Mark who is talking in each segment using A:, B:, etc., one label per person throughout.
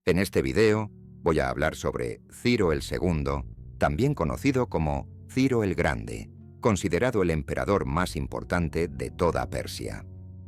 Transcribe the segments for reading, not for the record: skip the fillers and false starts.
A: En este video voy a hablar sobre Ciro el II, también conocido como Ciro el Grande, considerado el emperador más importante de toda Persia.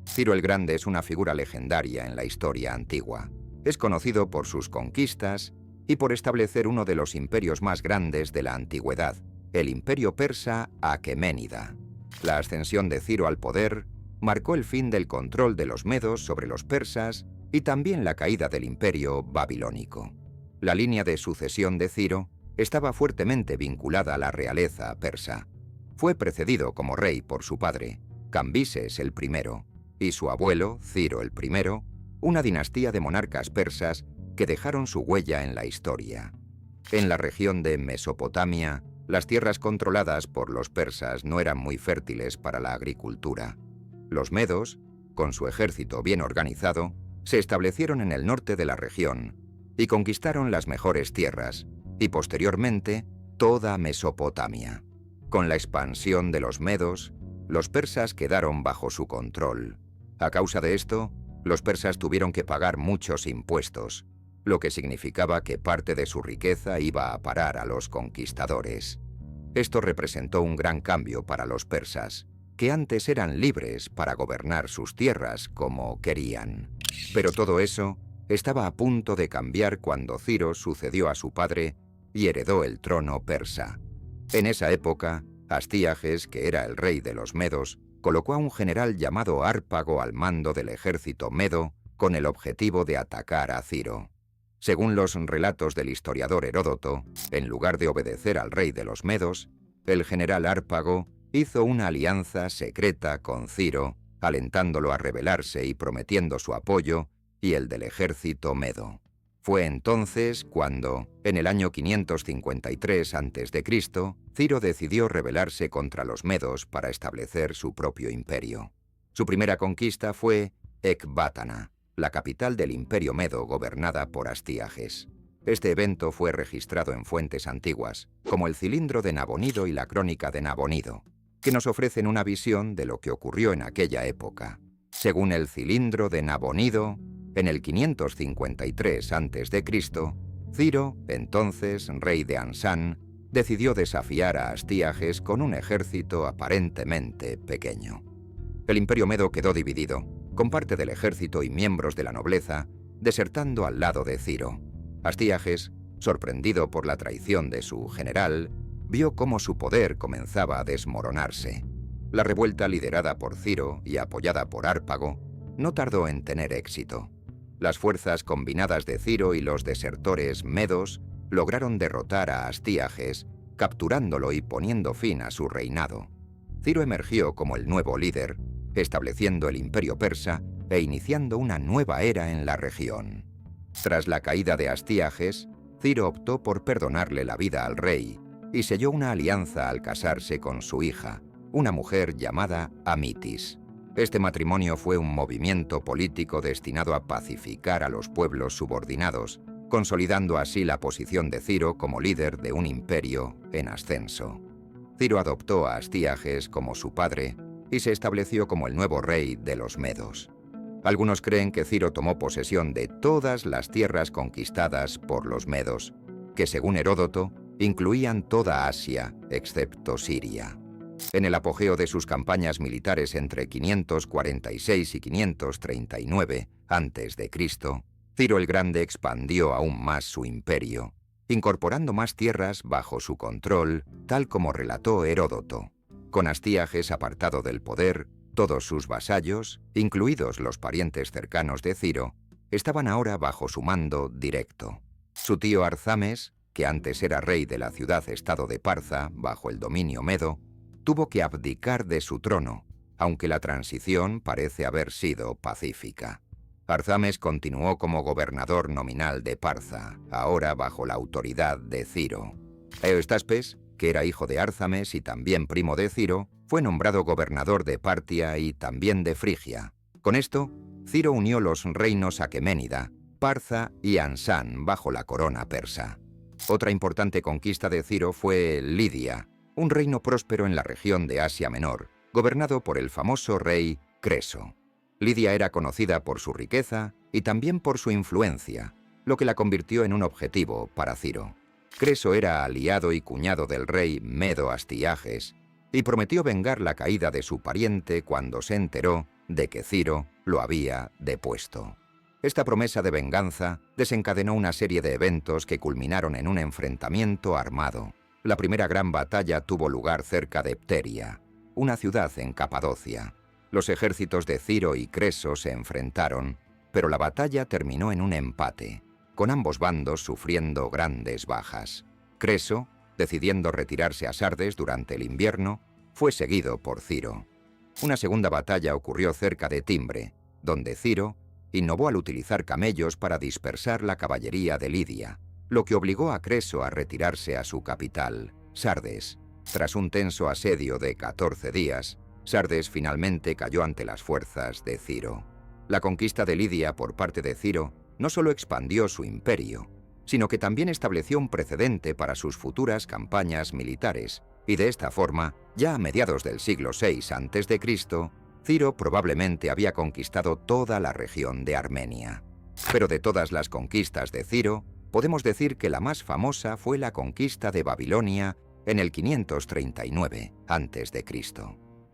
A: Ciro el Grande es una figura legendaria en la historia antigua. Es conocido por sus conquistas y por establecer uno de los imperios más grandes de la antigüedad, el imperio persa aqueménida. La ascensión de Ciro al poder marcó el fin del control de los medos sobre los persas y también la caída del imperio babilónico. La línea de sucesión de Ciro estaba fuertemente vinculada a la realeza persa. Fue precedido como rey por su padre, Cambises el I, y su abuelo, Ciro el I, una dinastía de monarcas persas que dejaron su huella en la historia. En la región de Mesopotamia, las tierras controladas por los persas no eran muy fértiles para la agricultura. Los medos, con su ejército bien organizado, se establecieron en el norte de la región y conquistaron las mejores tierras y posteriormente toda Mesopotamia. Con la expansión de los medos, los persas quedaron bajo su control. A causa de esto, los persas tuvieron que pagar muchos impuestos, lo que significaba que parte de su riqueza iba a parar a los conquistadores. Esto representó un gran cambio para los persas, que antes eran libres para gobernar sus tierras como querían. Pero todo eso estaba a punto de cambiar cuando Ciro sucedió a su padre y heredó el trono persa. En esa época, Astíages, que era el rey de los medos, colocó a un general llamado Hárpago al mando del ejército medo con el objetivo de atacar a Ciro. Según los relatos del historiador Heródoto, en lugar de obedecer al rey de los medos, el general Hárpago hizo una alianza secreta con Ciro, alentándolo a rebelarse y prometiendo su apoyo y el del ejército medo. Fue entonces cuando, en el año 553 a.C., Ciro decidió rebelarse contra los medos para establecer su propio imperio. Su primera conquista fue Ecbátana, la capital del imperio medo gobernada por Astíages. Este evento fue registrado en fuentes antiguas, como el Cilindro de Nabonido y la Crónica de Nabonido, que nos ofrecen una visión de lo que ocurrió en aquella época. Según el Cilindro de Nabonido, en el 553 a.C., Ciro, entonces rey de Ansán, decidió desafiar a Astíages con un ejército aparentemente pequeño. El imperio medo quedó dividido, con parte del ejército y miembros de la nobleza desertando al lado de Ciro. Astíages, sorprendido por la traición de su general, vio cómo su poder comenzaba a desmoronarse. La revuelta liderada por Ciro y apoyada por Hárpago no tardó en tener éxito. Las fuerzas combinadas de Ciro y los desertores medos lograron derrotar a Astíages, capturándolo y poniendo fin a su reinado. Ciro emergió como el nuevo líder, estableciendo el imperio persa e iniciando una nueva era en la región. Tras la caída de Astíages, Ciro optó por perdonarle la vida al rey y selló una alianza al casarse con su hija, una mujer llamada Amitis. Este matrimonio fue un movimiento político destinado a pacificar a los pueblos subordinados, consolidando así la posición de Ciro como líder de un imperio en ascenso. Ciro adoptó a Astíages como su padre y se estableció como el nuevo rey de los medos. Algunos creen que Ciro tomó posesión de todas las tierras conquistadas por los medos, que según Heródoto incluían toda Asia, excepto Siria. En el apogeo de sus campañas militares entre 546 y 539 a.C., Ciro el Grande expandió aún más su imperio, incorporando más tierras bajo su control, tal como relató Heródoto. Con Astíages apartado del poder, todos sus vasallos, incluidos los parientes cercanos de Ciro, estaban ahora bajo su mando directo. Su tío Arzames, que antes era rey de la ciudad-estado de Parza, bajo el dominio medo, tuvo que abdicar de su trono, aunque la transición parece haber sido pacífica. Arzames continuó como gobernador nominal de Parza, ahora bajo la autoridad de Ciro. Eostaspes, que era hijo de Arzames y también primo de Ciro, fue nombrado gobernador de Partia y también de Frigia. Con esto, Ciro unió los reinos aqueménida, Parza y Ansán bajo la corona persa. Otra importante conquista de Ciro fue Lidia, un reino próspero en la región de Asia Menor, gobernado por el famoso rey Creso. Lidia era conocida por su riqueza y también por su influencia, lo que la convirtió en un objetivo para Ciro. Creso era aliado y cuñado del rey Medo Astiages y prometió vengar la caída de su pariente cuando se enteró de que Ciro lo había depuesto. Esta promesa de venganza desencadenó una serie de eventos que culminaron en un enfrentamiento armado. La primera gran batalla tuvo lugar cerca de Pteria, una ciudad en Capadocia. Los ejércitos de Ciro y Creso se enfrentaron, pero la batalla terminó en un empate, con ambos bandos sufriendo grandes bajas. Creso, decidiendo retirarse a Sardes durante el invierno, fue seguido por Ciro. Una segunda batalla ocurrió cerca de Timbre, donde Ciro innovó al utilizar camellos para dispersar la caballería de Lidia, lo que obligó a Creso a retirarse a su capital, Sardes. Tras un tenso asedio de 14 días, Sardes finalmente cayó ante las fuerzas de Ciro. La conquista de Lidia por parte de Ciro no solo expandió su imperio, sino que también estableció un precedente para sus futuras campañas militares, y de esta forma, ya a mediados del siglo VI a.C., Ciro probablemente había conquistado toda la región de Armenia. Pero de todas las conquistas de Ciro, podemos decir que la más famosa fue la conquista de Babilonia en el 539 a.C.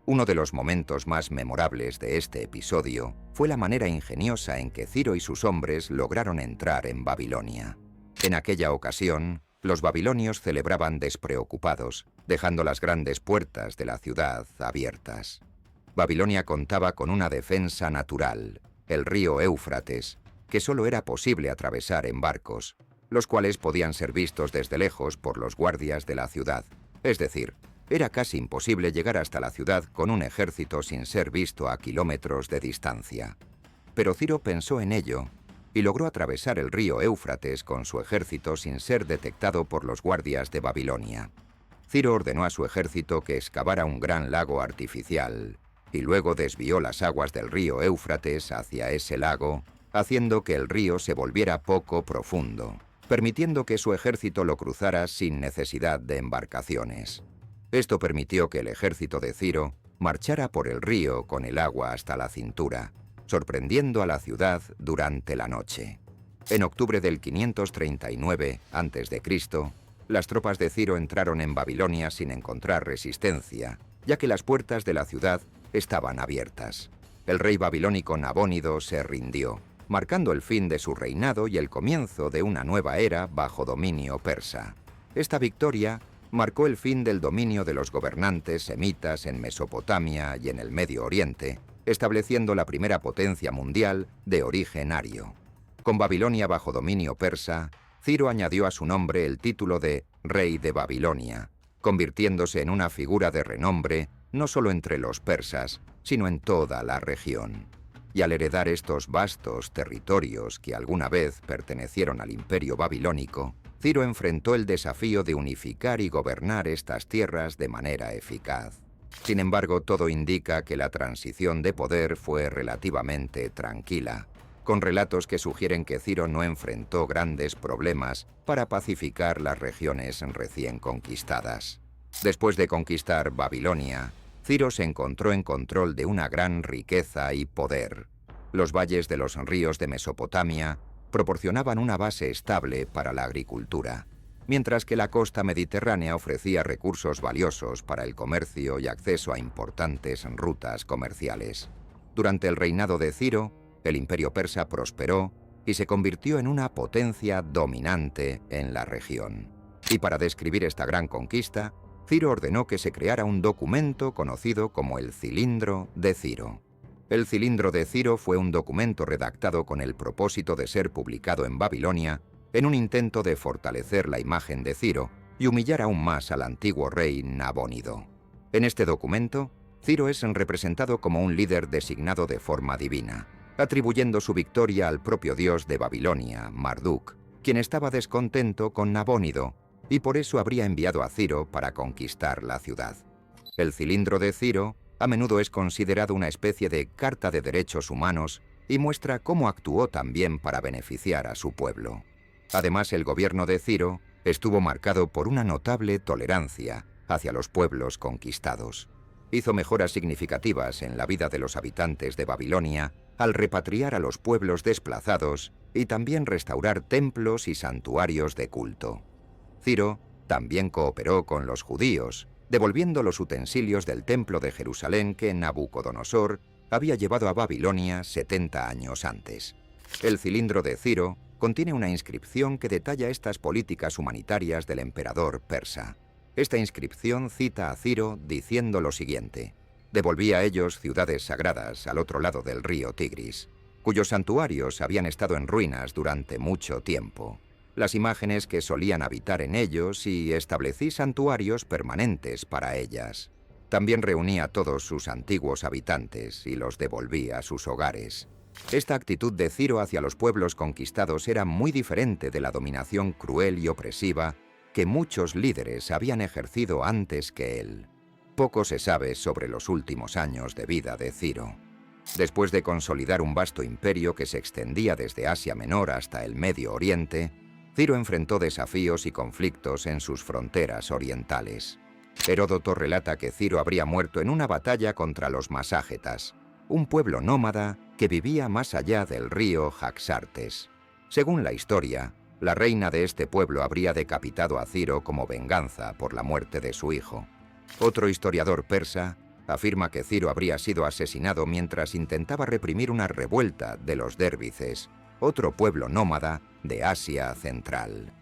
A: Uno de los momentos más memorables de este episodio fue la manera ingeniosa en que Ciro y sus hombres lograron entrar en Babilonia. En aquella ocasión, los babilonios celebraban despreocupados, dejando las grandes puertas de la ciudad abiertas. Babilonia contaba con una defensa natural, el río Éufrates, que solo era posible atravesar en barcos, los cuales podían ser vistos desde lejos por los guardias de la ciudad. Es decir, era casi imposible llegar hasta la ciudad con un ejército sin ser visto a kilómetros de distancia. Pero Ciro pensó en ello y logró atravesar el río Éufrates con su ejército sin ser detectado por los guardias de Babilonia. Ciro ordenó a su ejército que excavara un gran lago artificial y luego desvió las aguas del río Éufrates hacia ese lago, haciendo que el río se volviera poco profundo, permitiendo que su ejército lo cruzara sin necesidad de embarcaciones. Esto permitió que el ejército de Ciro marchara por el río con el agua hasta la cintura, sorprendiendo a la ciudad durante la noche. En octubre del 539 a.C., las tropas de Ciro entraron en Babilonia sin encontrar resistencia, ya que las puertas de la ciudad estaban abiertas. El rey babilónico Nabónido se rindió, marcando el fin de su reinado y el comienzo de una nueva era bajo dominio persa. Esta victoria marcó el fin del dominio de los gobernantes semitas en Mesopotamia y en el Medio Oriente, estableciendo la primera potencia mundial de origen ario. Con Babilonia bajo dominio persa, Ciro añadió a su nombre el título de Rey de Babilonia, convirtiéndose en una figura de renombre no solo entre los persas, sino en toda la región. Y al heredar estos vastos territorios que alguna vez pertenecieron al imperio babilónico, Ciro enfrentó el desafío de unificar y gobernar estas tierras de manera eficaz. Sin embargo, todo indica que la transición de poder fue relativamente tranquila, con relatos que sugieren que Ciro no enfrentó grandes problemas para pacificar las regiones recién conquistadas. Después de conquistar Babilonia, Ciro se encontró en control de una gran riqueza y poder. Los valles de los ríos de Mesopotamia proporcionaban una base estable para la agricultura, mientras que la costa mediterránea ofrecía recursos valiosos para el comercio y acceso a importantes rutas comerciales. Durante el reinado de Ciro, el imperio persa prosperó y se convirtió en una potencia dominante en la región. Y para describir esta gran conquista, Ciro ordenó que se creara un documento conocido como el Cilindro de Ciro. El Cilindro de Ciro fue un documento redactado con el propósito de ser publicado en Babilonia en un intento de fortalecer la imagen de Ciro y humillar aún más al antiguo rey Nabónido. En este documento, Ciro es representado como un líder designado de forma divina, atribuyendo su victoria al propio dios de Babilonia, Marduk, quien estaba descontento con Nabónido y por eso habría enviado a Ciro para conquistar la ciudad. El Cilindro de Ciro a menudo es considerado una especie de carta de derechos humanos y muestra cómo actuó también para beneficiar a su pueblo. Además, el gobierno de Ciro estuvo marcado por una notable tolerancia hacia los pueblos conquistados. Hizo mejoras significativas en la vida de los habitantes de Babilonia al repatriar a los pueblos desplazados y también restaurar templos y santuarios de culto. Ciro también cooperó con los judíos, devolviendo los utensilios del templo de Jerusalén que Nabucodonosor había llevado a Babilonia 70 años antes. El cilindro de Ciro contiene una inscripción que detalla estas políticas humanitarias del emperador persa. Esta inscripción cita a Ciro diciendo lo siguiente: devolvía a ellos ciudades sagradas al otro lado del río Tigris, cuyos santuarios habían estado en ruinas durante mucho tiempo, las imágenes que solían habitar en ellos, y establecí santuarios permanentes para ellas. También reuní a todos sus antiguos habitantes y los devolví a sus hogares. Esta actitud de Ciro hacia los pueblos conquistados era muy diferente de la dominación cruel y opresiva que muchos líderes habían ejercido antes que él. Poco se sabe sobre los últimos años de vida de Ciro. Después de consolidar un vasto imperio que se extendía desde Asia Menor hasta el Medio Oriente, Ciro enfrentó desafíos y conflictos en sus fronteras orientales. Heródoto relata que Ciro habría muerto en una batalla contra los maságetas, un pueblo nómada que vivía más allá del río Jaxartes. Según la historia, la reina de este pueblo habría decapitado a Ciro como venganza por la muerte de su hijo. Otro historiador persa afirma que Ciro habría sido asesinado mientras intentaba reprimir una revuelta de los dérbices, otro pueblo nómada de Asia Central.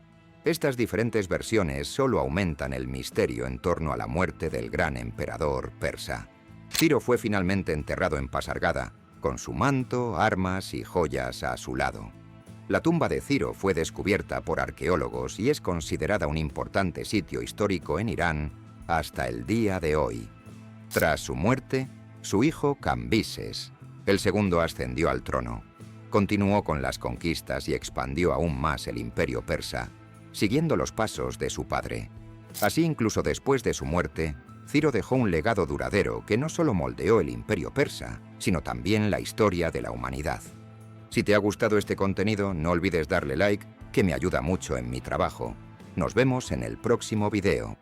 A: Estas diferentes versiones solo aumentan el misterio en torno a la muerte del gran emperador persa. Ciro fue finalmente enterrado en Pasargada, con su manto, armas y joyas a su lado. La tumba de Ciro fue descubierta por arqueólogos y es considerada un importante sitio histórico en Irán hasta el día de hoy. Tras su muerte, su hijo Cambises, el segundo, ascendió al trono. Continuó con las conquistas y expandió aún más el imperio persa, siguiendo los pasos de su padre. Así, incluso después de su muerte, Ciro dejó un legado duradero que no solo moldeó el imperio persa, sino también la historia de la humanidad. Si te ha gustado este contenido, no olvides darle like, que me ayuda mucho en mi trabajo. Nos vemos en el próximo video.